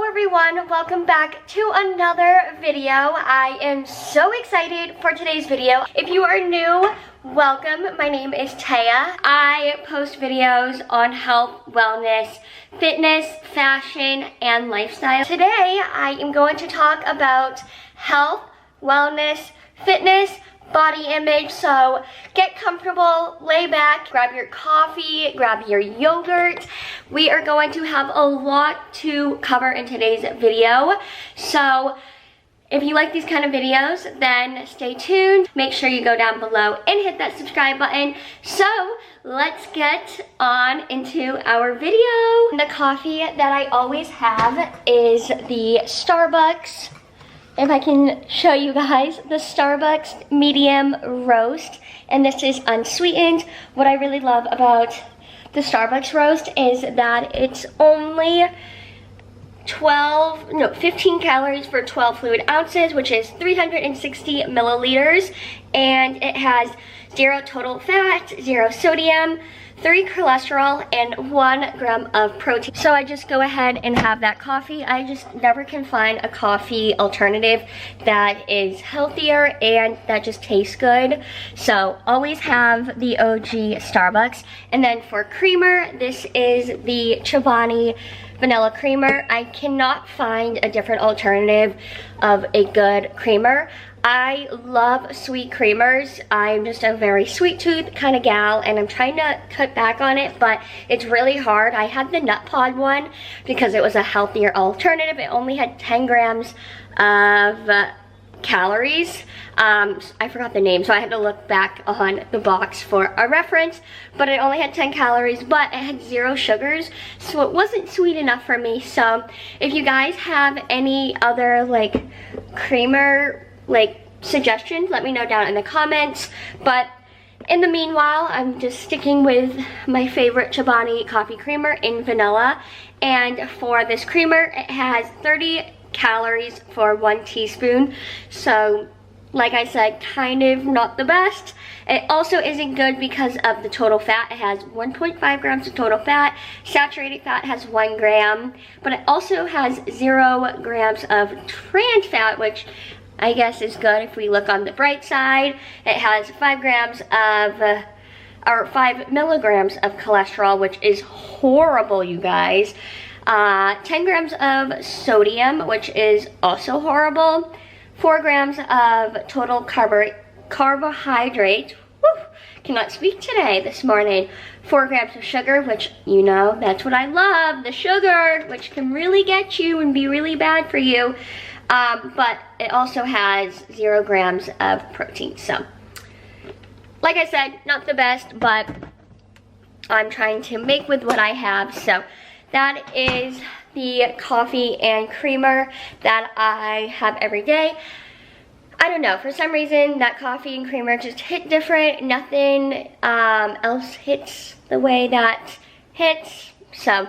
Hello everyone, welcome back to another video. I am so excited for today's video. If you are new, welcome. My name is Taya. I post videos on health, wellness, fitness, fashion, and lifestyle. Today, I am going to talk about health, wellness, fitness, body image. So get comfortable, lay back, grab your coffee, grab your yogurt. We are going to have a lot to cover in today's video. So if you like these kind of videos, then stay tuned. Make sure you go down below and hit that subscribe button. So let's get on into our video. The coffee that I always have is the Starbucks. If I can show you guys, the Starbucks medium roast, and this is unsweetened. What I really love about the Starbucks roast is that it's only 15 calories for 12 fluid ounces, which is 360 milliliters, and it has 0 total fat, 0 sodium, 3 cholesterol, and 1 gram of protein. So I just go ahead and have that coffee. I just never can find a coffee alternative that is healthier and that just tastes good. So always have the OG Starbucks. And then for creamer, this is the Chobani vanilla creamer. I cannot find a different alternative of a good creamer. I love sweet creamers. I'm just a very sweet tooth kind of gal, and I'm trying to cut back on it, but it's really hard. I had the nut pod one because it was a healthier alternative. It only had 10 grams of calories. I forgot the name, so I had to look back on the box for a reference, but it only had 10 calories, but it had 0 sugars, so it wasn't sweet enough for me. So if you guys have any other like creamer suggestions, let me know down in the comments. But in the meanwhile, I'm just sticking with my favorite Chobani coffee creamer in vanilla. And for this creamer, it has 30 calories for 1 teaspoon. So like I said, kind of not the best. It also isn't good because of the total fat. It has 1.5 grams of total fat. Saturated fat has 1 gram, but it also has 0 grams of trans fat, which I guess is good if we look on the bright side. It has 5 milligrams of cholesterol, which is horrible, you guys. 10 grams of sodium, which is also horrible. 4 grams of total carbohydrate. Woo, cannot speak today this morning. 4 grams of sugar, which, you know, that's what I love, the sugar, which can really get you and be really bad for you. But it also has 0 grams of protein. So, like I said, not the best, but I'm trying to make with what I have. So that is the coffee and creamer that I have every day. I don't know, for some reason that coffee and creamer just hit different. Nothing else hits the way that hits. So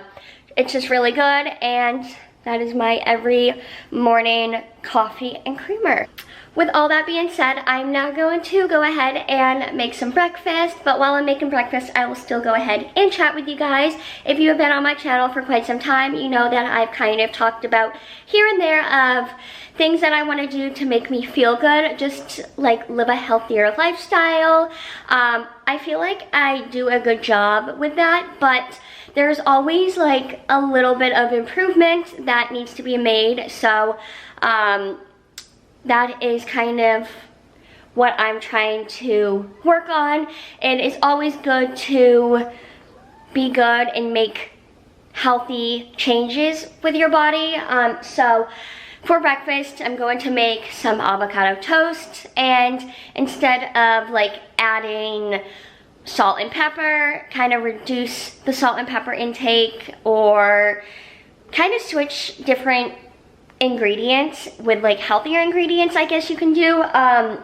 it's just really good, and that is my every morning coffee and creamer. With all that being said, I'm now going to go ahead and make some breakfast. But while I'm making breakfast, I will still go ahead and chat with you guys. If you have been on my channel for quite some time, you know that I've kind of talked about here and there of things that I want to do to make me feel good, just like live a healthier lifestyle. I feel like I do a good job with that, but there's always like a little bit of improvement that needs to be made. So that is kind of what I'm trying to work on. And it's always good to be good and make healthy changes with your body. So for breakfast, I'm going to make some avocado toast, and instead of like adding salt and pepper, kind of reduce the salt and pepper intake, or kind of switch different ingredients with like healthier ingredients, I guess you can do. I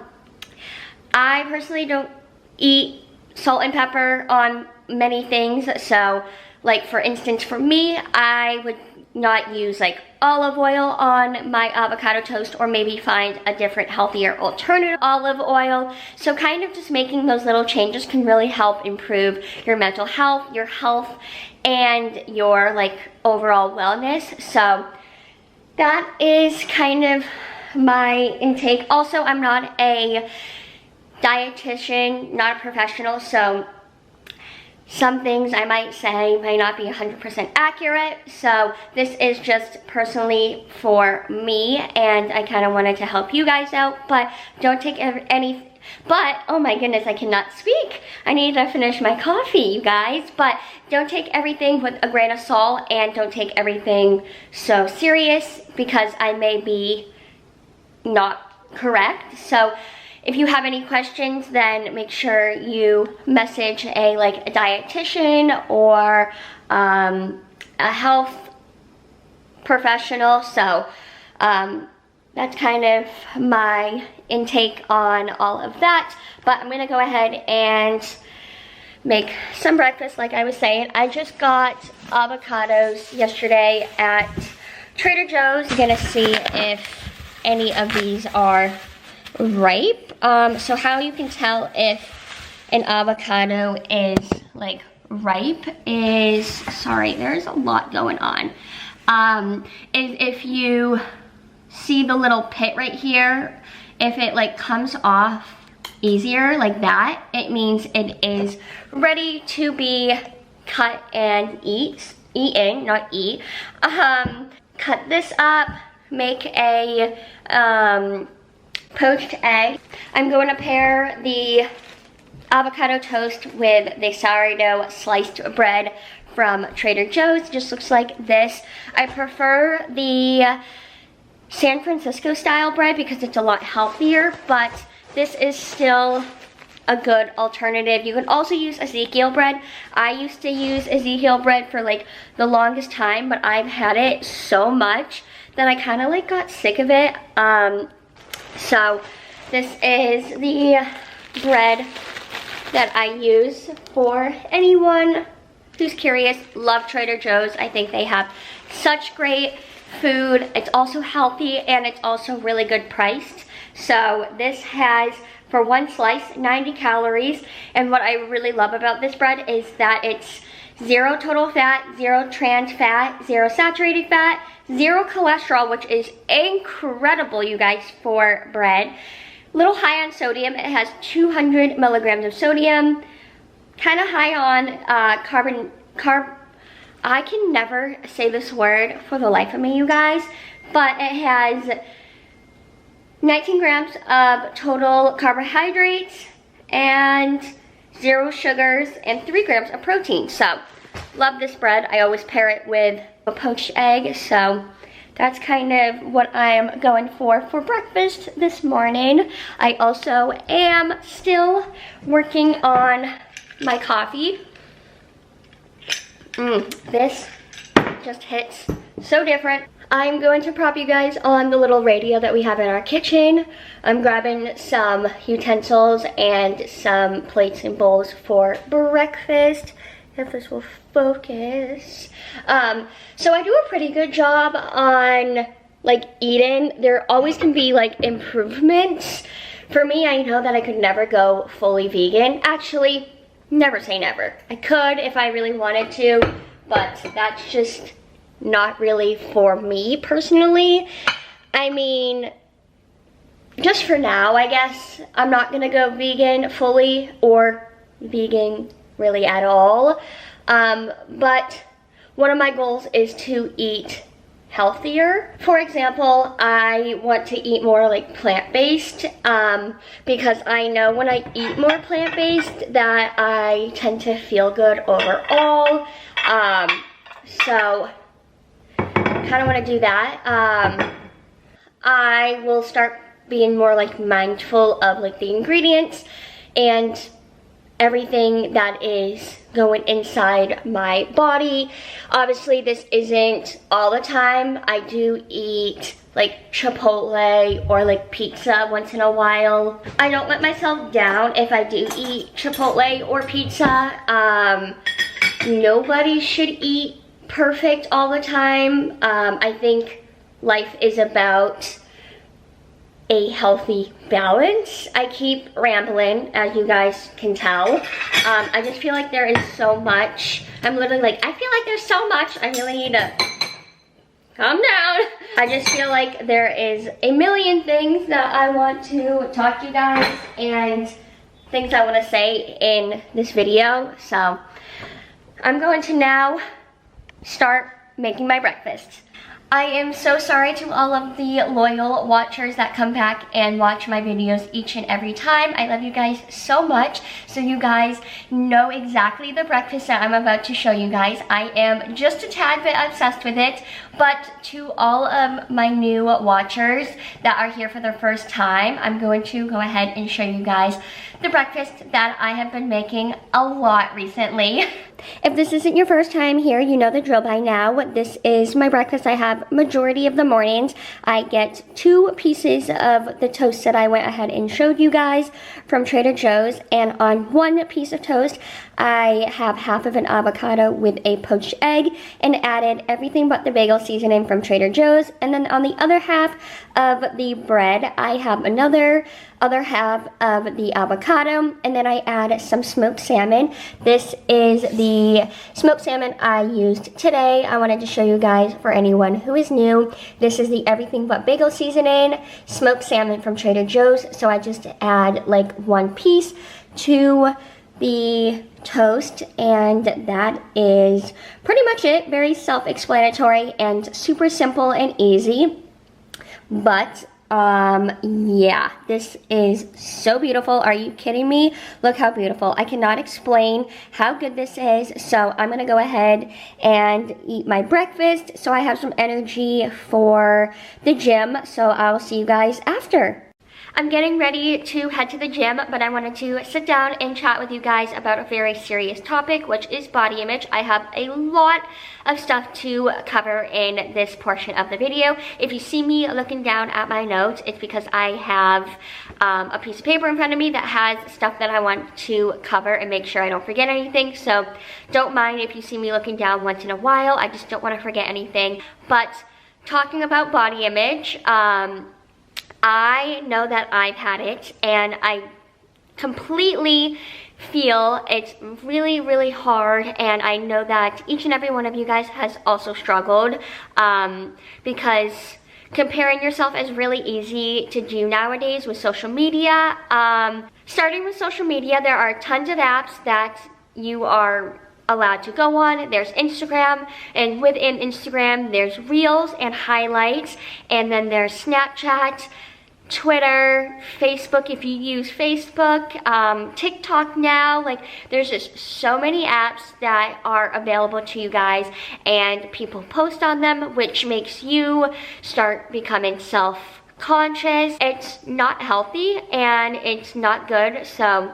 personally don't eat salt and pepper on many things, so like for instance for me, I would not use like olive oil on my avocado toast, or maybe find a different healthier alternative olive oil. So kind of just making those little changes can really help improve your mental health, your health, and your like overall wellness. So that is kind of my intake. Also, I'm not a dietitian, not a professional, so some things I might say might not be 100% accurate. So this is just personally for me, and I kind of wanted to help you guys out, but don't take oh my goodness, I cannot speak. I need to finish my coffee, you guys. But don't take everything with a grain of salt, and don't take everything so serious, because I may be not correct. So if you have any questions, then make sure you message a dietitian or a health professional. So that's kind of my intake on all of that. But I'm gonna go ahead and make some breakfast like I was saying. I just got avocados yesterday at Trader Joe's. I'm gonna see if any of these are ripe. So how you can tell if an avocado is ripe is, sorry, there's a lot going on. If you see the little pit right here, if it comes off easier like that, it means it is ready to be cut and eaten, not eat. Cut this up, make a poached egg. I'm going to pair the avocado toast with the sourdough sliced bread from Trader Joe's. It just looks like this. I prefer the San Francisco style bread because it's a lot healthier, but this is still a good alternative. You can also use Ezekiel bread. I used to use Ezekiel bread for the longest time, but I've had it so much that I kind of got sick of it. So this is the bread that I use for anyone who's curious. Love Trader Joe's. I think they have such great food. It's also healthy, and it's also really good priced. So this has, for one slice, 90 calories. And what I really love about this bread is that it's 0 total fat, 0 trans fat, 0 saturated fat, 0 cholesterol, which is incredible, you guys, for bread. Little high on sodium. It has 200 milligrams of sodium. Kind of high on I can never say this word for the life of me, you guys, but it has 19 grams of total carbohydrates and 0 sugars and 3 grams of protein. So love this bread. I always pair it with a poached egg. So that's kind of what I'm going for breakfast this morning. I also am still working on my coffee. This just hits so different. I'm going to prop you guys on the little radio that we have in our kitchen. I'm grabbing some utensils and some plates and bowls for breakfast, if this will focus. So I do a pretty good job on eating. There always can be improvements. For me, I know that I could never go fully vegan. Actually, never say never. I could if I really wanted to, but that's just not really for me personally. I mean, just for now, I guess. I'm not gonna go vegan fully or vegan really at all. But one of my goals is to eat healthier. For example, I want to eat more plant-based because I know when I eat more plant-based that I tend to feel good overall. So kind of want to do that. I will start being more mindful of the ingredients and everything that is going inside my body. Obviously, this isn't all the time. I do eat Chipotle or pizza once in a while. I don't let myself down if I do eat Chipotle or pizza. Nobody should eat perfect all the time. I think life is about a healthy balance. I keep rambling, as you guys can tell. I just feel there is so much. I'm literally I feel there's so much. I really need to calm down. I just feel like there is a million things that I want to talk to you guys and things I want to say in this video. So I'm going to now start making my breakfast. I am so sorry to all of the loyal watchers that come back and watch my videos each and every time. I love you guys so much. So you guys know exactly the breakfast that I'm about to show you guys. I am just a tad bit obsessed with it, but to all of my new watchers that are here for the first time, I'm going to go ahead and show you guys the breakfast that I have been making a lot recently. If this isn't your first time here, you know the drill by now. This is my breakfast I have majority of the mornings. I get 2 pieces of the toast that I went ahead and showed you guys from Trader Joe's, and on 1 piece of toast I have half of an avocado with a poached egg and added everything but the bagel seasoning from Trader Joe's. And then on the other half of the bread I have other half of the avocado, and then I add some smoked salmon. This is the smoked salmon I used today. I wanted to show you guys, for anyone who is new, this is the everything but bagel seasoning smoked salmon from Trader Joe's. So I just add like 1 piece to the toast, and that is pretty much it. Very self-explanatory and super simple and easy. But yeah, this is so beautiful. Are you kidding me? Look how beautiful. I cannot explain how good this is. So I'm gonna go ahead and eat my breakfast so I have some energy for the gym. So I'll see you guys after. I'm getting ready to head to the gym, but I wanted to sit down and chat with you guys about a very serious topic, which is body image. I have a lot of stuff to cover in this portion of the video. If you see me looking down at my notes, it's because I have a piece of paper in front of me that has stuff that I want to cover and make sure I don't forget anything. So don't mind if you see me looking down once in a while. I just don't want to forget anything. But talking about body image, I know that I've had it, and I completely feel it's really, really hard, and I know that each and every one of you guys has also struggled, because comparing yourself is really easy to do nowadays with social media. Starting with social media, there are tons of apps that you are allowed to go on. There's Instagram, and within Instagram there's Reels and highlights, and then there's Snapchat, Twitter, Facebook if you use Facebook, TikTok now. Like, there's just so many apps that are available to you guys, and people post on them, which makes you start becoming self-conscious. It's not healthy and it's not good. So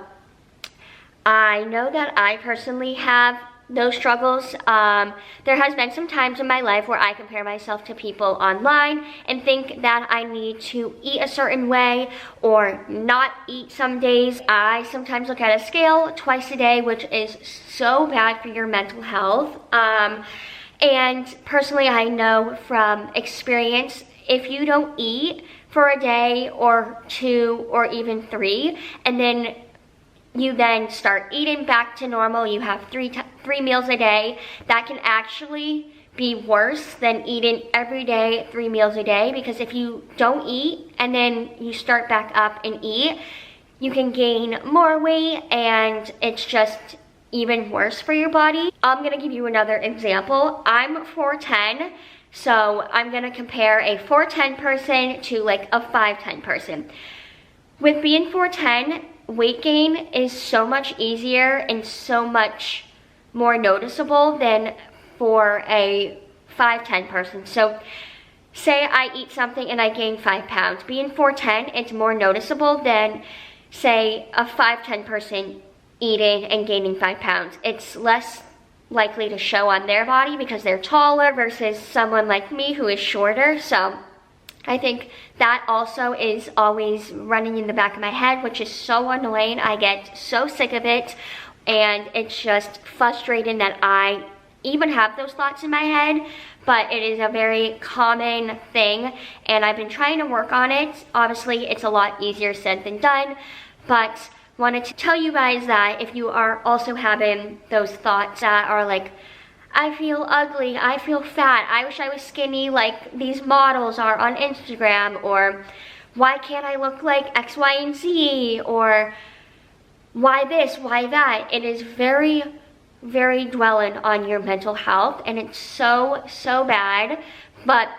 I know that I personally have those struggles. There has been some times in my life where I compare myself to people online and think that I need to eat a certain way or not eat some days. I sometimes look at a scale twice a day, which is so bad for your mental health. And personally, I know from experience, if you don't eat for a day or 2 or even 3, and then you then start eating back to normal, you have 3 meals a day, that can actually be worse than eating every day 3 meals a day, because if you don't eat and then you start back up and eat, you can gain more weight, and it's just even worse for your body. I'm gonna give you another example. I'm 4'10", so I'm gonna compare a 4'10" person to like a 5'10" person. With being 4'10", weight gain is so much easier and so much more noticeable than for a 5'10" person. So say I eat something and I gain 5 pounds. Being 4'10", it's more noticeable than say a 5'10" person eating and gaining 5 pounds. It's less likely to show on their body because they're taller versus someone like me who is shorter. So I think that also is always running in the back of my head, which is so annoying. I get so sick of it, and it's just frustrating that I even have those thoughts in my head, but it is a very common thing, and I've been trying to work on it. Obviously, it's a lot easier said than done, but wanted to tell you guys that if you are also having those thoughts that are like, I feel ugly, I feel fat, I wish I was skinny like these models are on Instagram, or why can't I look like X, Y, and Z, or why this, why that. It is very, very dwelling on your mental health, and it's so, so bad. But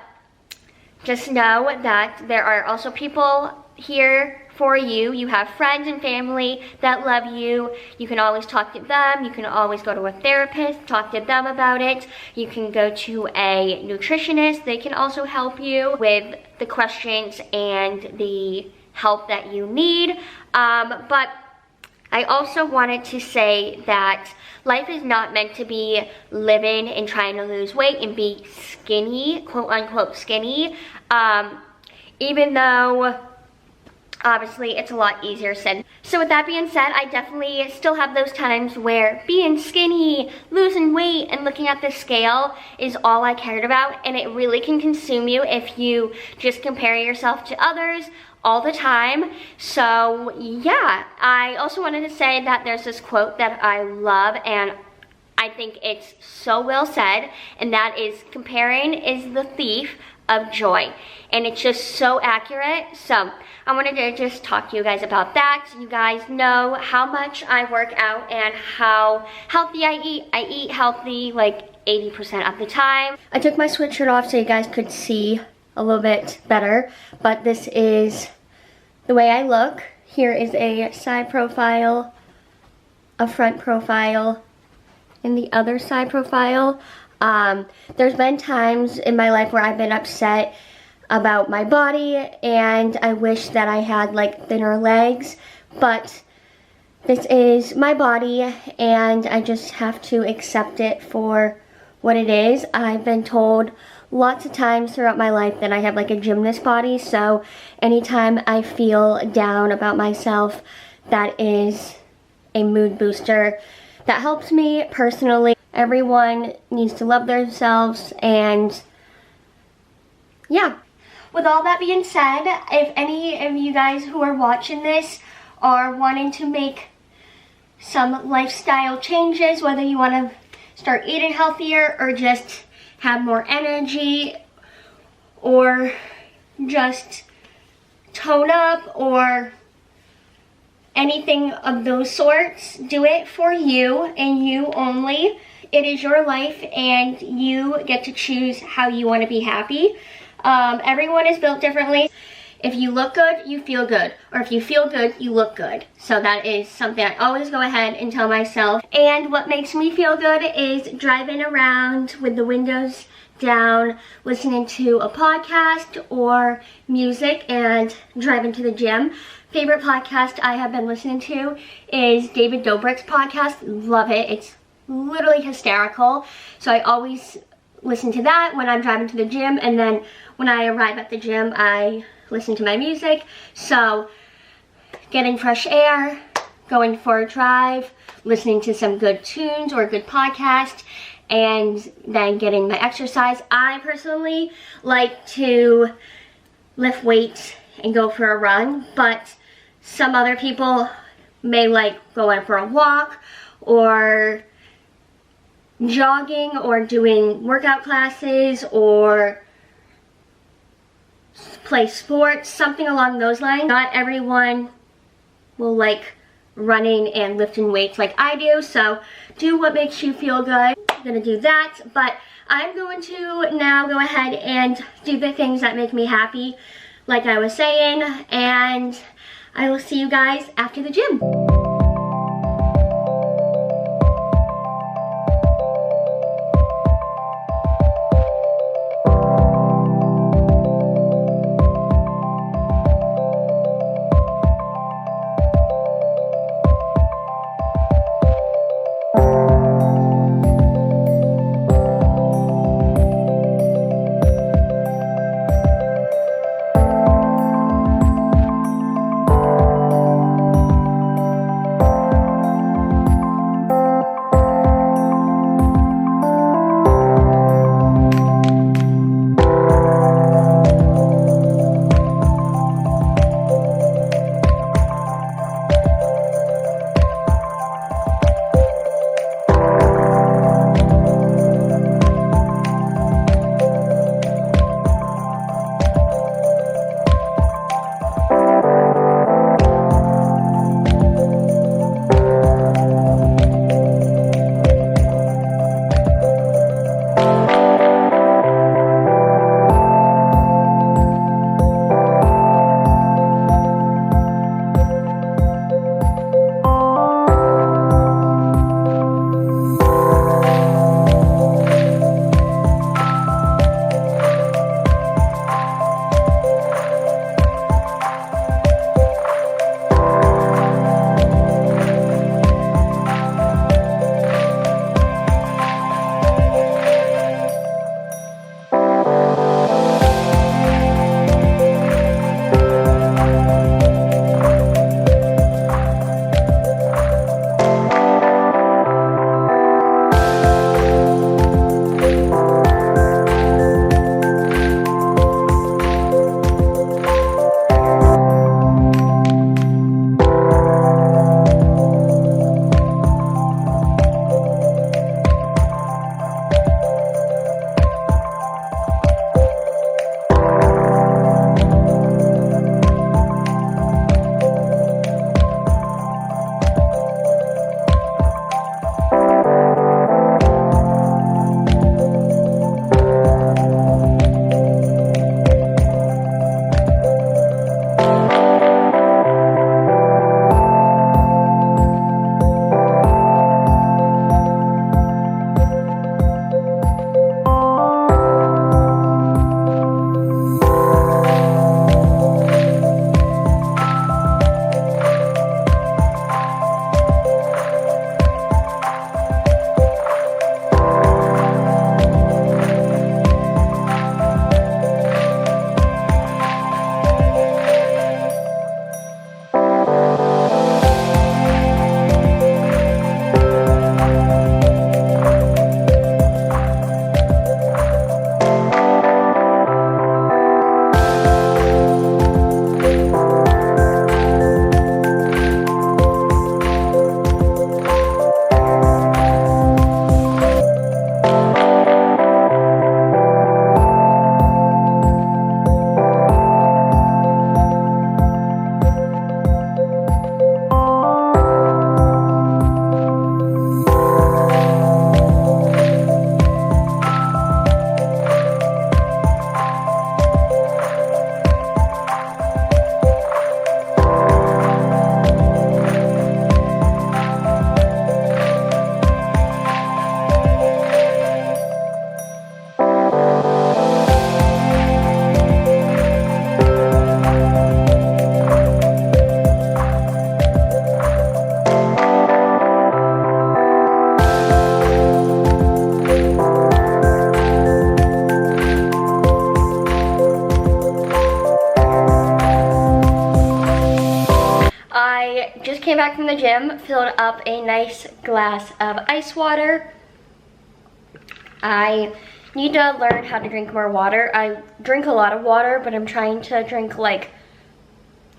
just know that there are also people here for you. You have friends and family that love you. You can always talk to them. You can always go to a therapist, talk to them about it. You can go to a nutritionist. They can also help you with the questions and the help that you need. But I also wanted to say that life is not meant to be living and trying to lose weight and be skinny, quote unquote skinny, even though obviously it's a lot easier said. So with that being said, I definitely still have those times where being skinny, losing weight, and looking at the scale is all I cared about, and it really can consume you if you just compare yourself to others all the time. So yeah, I also wanted to say that there's this quote that I love, and I think it's so well said, and that is, comparing is the thief of joy. And it's just so accurate. So I wanted to just talk to you guys about that. You guys know how much I work out and how healthy I eat. I eat healthy like 80% of the time. I took my sweatshirt off so you guys could see a little bit better, but this is the way I look. Here is a side profile, a front profile, and the other side profile. There's been times in my life where I've been upset about my body, and I wish that I had like thinner legs, but this is my body and I just have to accept it for what it is. I've been told lots of times throughout my life that I have like a gymnast body, so anytime I feel down about myself, that is a mood booster that helps me personally. Everyone needs to love themselves, and yeah. With all that being said, if any of you guys who are watching this are wanting to make some lifestyle changes, whether you want to start eating healthier or just have more energy or just tone up or anything of those sorts, do it for you and you only. It is your life and you get to choose how you want to be happy. Everyone is built differently. If you look good, you feel good. Or if you feel good, you look good. So that is something I always go ahead and tell myself. And what makes me feel good is driving around with the windows down, listening to a podcast or music, and driving to the gym. Favorite podcast I have been listening to is David Dobrik's podcast. Love it. It's literally hysterical. So I always listen to that when I'm driving to the gym, and then when I arrive at the gym, I listen to my music. So getting fresh air, going for a drive, listening to some good tunes or a good podcast, and then getting my exercise. I personally like to lift weights and go for a run, but some other people may like going for a walk or jogging or doing workout classes or play sports, something along those lines. Not everyone will like running and lifting weights like I do, so do what makes you feel good. I'm gonna do that, but I'm going to now go ahead and do the things that make me happy, like I was saying, and I will see you guys after the gym. came back from the gym, filled up a nice glass of ice water. I need to learn how to drink more water. I drink a lot of water, but I'm trying to drink like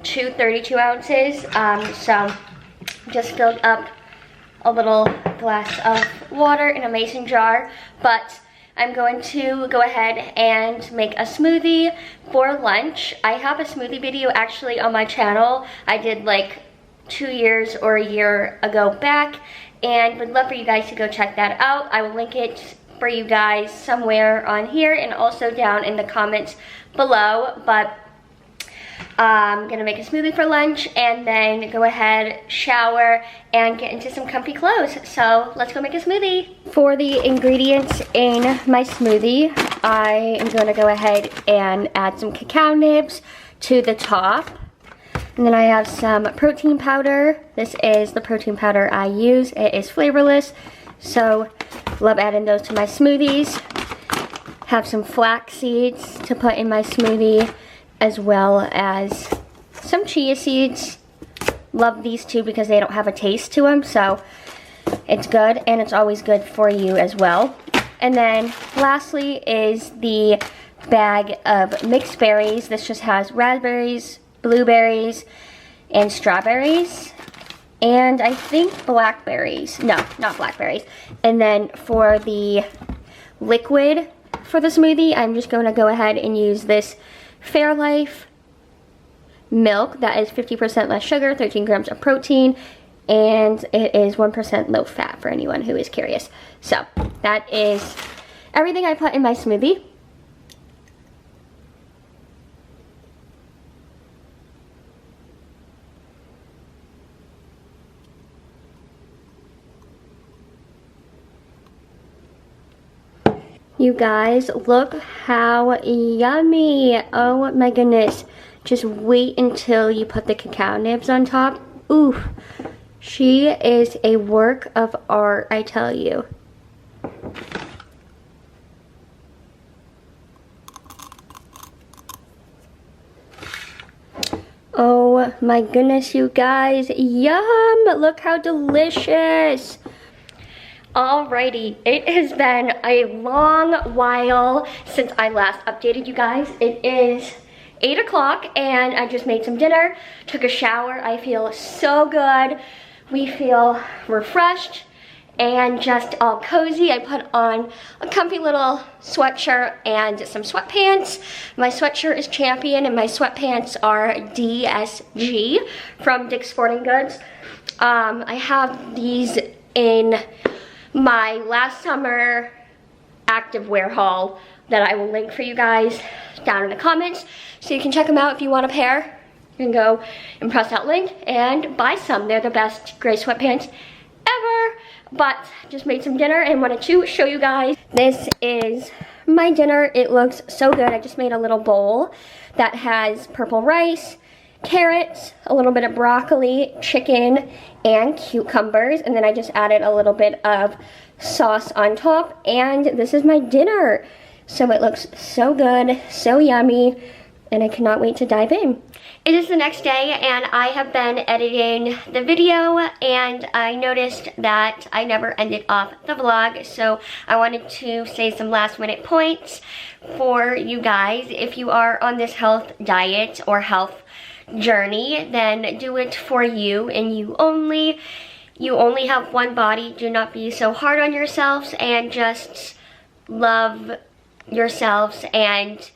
32 ounces. So just filled up a little glass of water in a mason jar, but I'm going to go ahead and make a smoothie for lunch. I have a smoothie video actually on my channel. I did like 2 years or a year ago back, and would love for you guys to go check that out. I will link it for you guys somewhere on here and also down in the comments below. But I'm gonna make a smoothie for lunch and then go ahead, shower, and get into some comfy clothes. So let's go make a smoothie. For the ingredients in my smoothie, I am gonna go ahead and add some cacao nibs to the top. And then I have some protein powder. This is the protein powder I use. It is flavorless, so love adding those to my smoothies. Have some flax seeds to put in my smoothie, as well as some chia seeds. Love these two because they don't have a taste to them, so it's good, and it's always good for you as well. And then lastly is the bag of mixed berries. This just has raspberries, blueberries, and strawberries, and I think blackberries. No, not blackberries. And then for the liquid for the smoothie, I'm just going to go ahead and use this Fairlife milk that is 50% less sugar, 13 grams of protein, and it is 1% low fat for anyone who is curious. So that is everything I put in my smoothie. You guys, look how yummy. Oh my goodness. Just wait until you put the cacao nibs on top. Ooh, she is a work of art, I tell you. Oh my goodness, you guys. Yum! Look how delicious. Alrighty, it has been a long while since I last updated you guys. It is 8 o'clock and I just made some dinner, took a shower. I feel so good. We feel refreshed and just all cozy. I put on a comfy little sweatshirt and some sweatpants. My sweatshirt is Champion and my sweatpants are DSG from Dick's Sporting Goods. I have these in my last summer activewear haul that I will link for you guys down in the comments, so you can check them out if you want a pair. You can go and press that link and buy some. They're the best gray sweatpants ever. But just made some dinner and wanted to show you guys. This is my dinner. It looks so good. I just made a little bowl that has purple rice, carrots, a little bit of broccoli, chicken, and cucumbers, and then I just added a little bit of sauce on top, and this is my dinner. So it looks so good, so yummy, and I cannot wait to dive in. It is the next day, and I have been editing the video, and I noticed that I never ended off the vlog, so I wanted to say some last minute points for you guys. If you are on this health diet or health journey, then do it for you and you only. You only have one body. Do not be so hard on yourselves, and just love yourselves and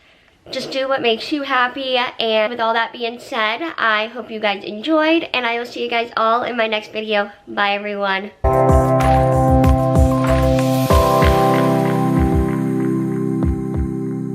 just do what makes you happy. And with all that being said, I hope you guys enjoyed, and I will see you guys all in my next video. Bye everyone.